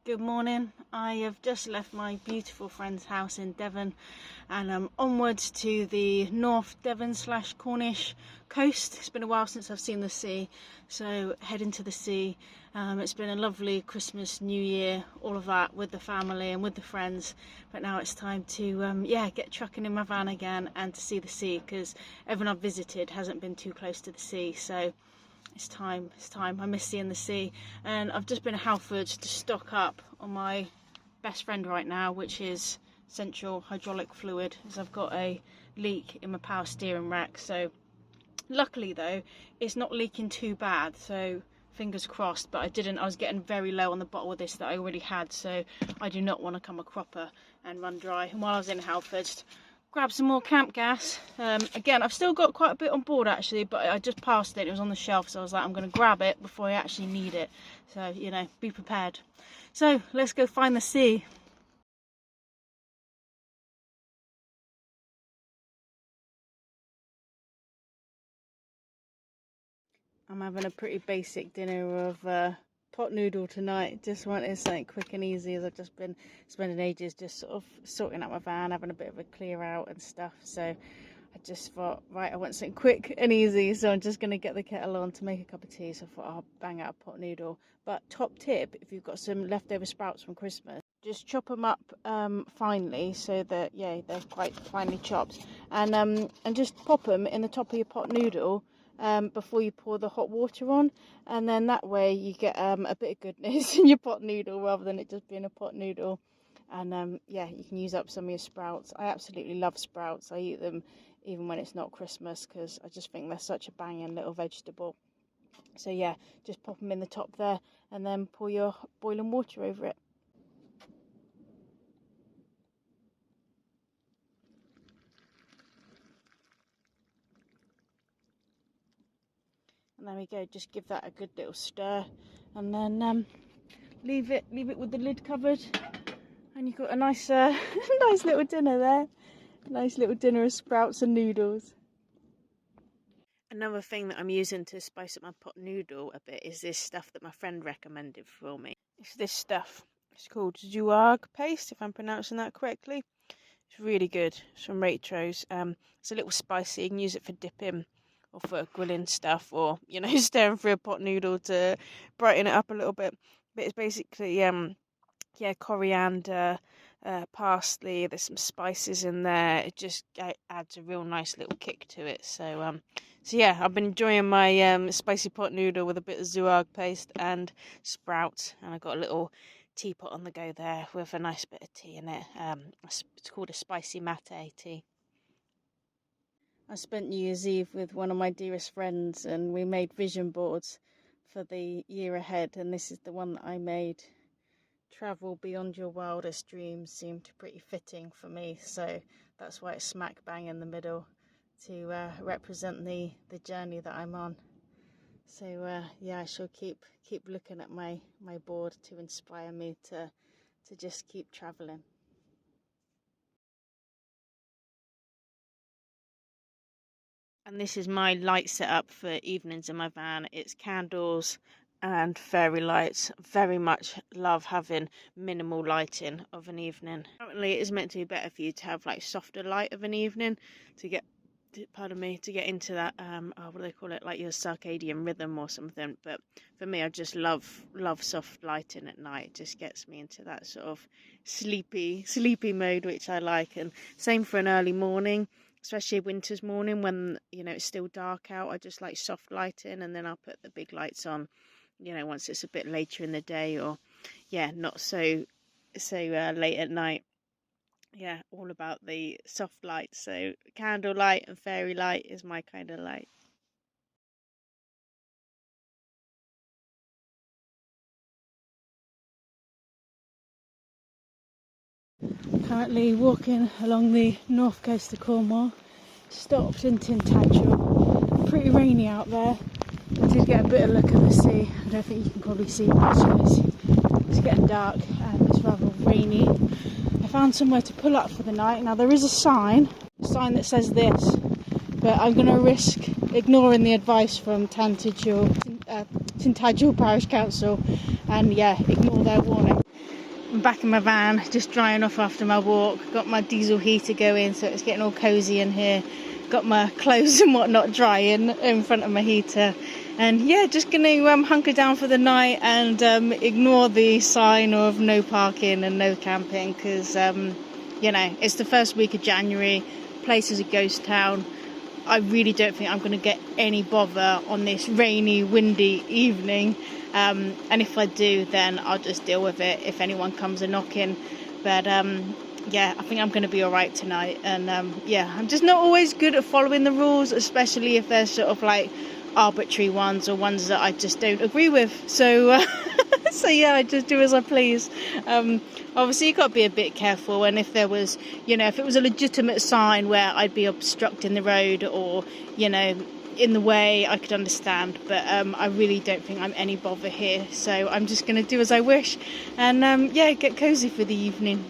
Good morning. I have just left my beautiful friend's house in Devon and I'm onwards to the North Devon / Cornish coast. It's been a while since I've seen the sea, so heading to the sea. It's been a lovely Christmas, New Year, all of that with the family and with the friends, but now it's time to get trucking in my van again and to see the sea, because everyone I've visited hasn't been too close to the sea, so it's time. I miss seeing the sea. And I've just been to Halford to stock up on my best friend right now, which is central hydraulic fluid, as I've got a leak in my power steering rack. So luckily though, it's not leaking too bad, so fingers crossed. But I was getting very low on the bottle of this that I already had, so I do not want to come a cropper and run dry. And while I was in Halford, grab some more camp gas. Again, I've still got quite a bit on board actually, but I just passed it. It was on the shelf, so I was like, I'm going to grab it before I actually need it. So, you know, be prepared. So let's go find the sea. I'm having a pretty basic dinner of pot noodle tonight. Just wanted something quick and easy, as I've just been spending ages just sort of sorting out my van, having a bit of a clear out and stuff. So I just thought, right, I want something quick and easy, so I'm just going to get the kettle on to make a cup of tea. So I thought I'll bang out a pot noodle. But top tip, if you've got some leftover sprouts from Christmas, just chop them up finely, so that they're quite finely chopped, and just pop them in the top of your pot noodle before you pour the hot water on, and then that way you get a bit of goodness in your pot noodle rather than it just being a pot noodle. And you can use up some of your sprouts. I absolutely love sprouts. I eat them even when it's not Christmas, because I just think they're such a banging little vegetable. So yeah, just pop them in the top there and then pour your boiling water over it. And there we go, just give that a good little stir, and then leave it with the lid covered, and you've got a nice nice little dinner there. Nice little dinner of sprouts and noodles. Another thing that I'm using to spice up my pot noodle a bit is this stuff that my friend recommended for me. It's this stuff. It's called Zouarg paste, if I'm pronouncing that correctly. It's really good. It's from Waitrose. It's a little spicy. You can use it for dipping or for grilling stuff, or, you know, stirring through a pot noodle to brighten it up a little bit. But it's basically coriander, parsley, there's some spices in there. It just adds a real nice little kick to it. So yeah, I've been enjoying my spicy pot noodle with a bit of Zouarg paste and sprouts, and I've got a little teapot on the go there with a nice bit of tea in it. It's called a spicy mate tea. I spent New Year's Eve with one of my dearest friends, and we made vision boards for the year ahead, and this is the one that I made. Travel beyond your wildest dreams seemed pretty fitting for me, so that's why it's smack bang in the middle, to represent the journey that I'm on. So I shall keep looking at my board to inspire me to just keep travelling. And this is my light setup for evenings in my van. It's candles and fairy lights. Very much love having minimal lighting of an evening. Apparently it is meant to be better for you to have like softer light of an evening to get into that what do they call it, like your circadian rhythm or something. But for me, I just love soft lighting at night. It just gets me into that sort of sleepy mode, which I like. And same for an early morning, especially a winter's morning when, you know, it's still dark out. I just like soft lighting, and then I'll put the big lights on, you know, once it's a bit later in the day, or not so late at night. Yeah, all about the soft light. So candlelight and fairy light is my kind of light. Currently walking along the north coast of Cornwall. Stopped in Tintagel. Pretty rainy out there. I did get a bit of a look at the sea. I don't think you can probably see much. It's getting dark and it's rather rainy. I found somewhere to pull up for the night. Now there is a sign that says this, but I'm going to risk ignoring the advice from Tintagel Parish Council and ignore their warning. back in my van, just drying off after my walk. Got my diesel heater going, so it's getting all cozy in here. Got my clothes and whatnot drying in front of my heater. And yeah, just going to hunker down for the night and ignore the sign of no parking and no camping, because, you know, it's the first week of January. Place is a ghost town. I really don't think I'm going to get any bother on this rainy, windy evening. And if I do, then I'll just deal with it if anyone comes a knocking. But yeah, I think I'm going to be all right tonight. And yeah, I'm just not always good at following the rules, especially if they're sort of like arbitrary ones or ones that I just don't agree with. So so yeah, I just do as I please. Obviously you've got to be a bit careful, and if there was, you know, if it was a legitimate sign where I'd be obstructing the road or, you know, in the way, I could understand, but I really don't think I'm any bother here, so I'm just going to do as I wish and yeah, get cozy for the evening.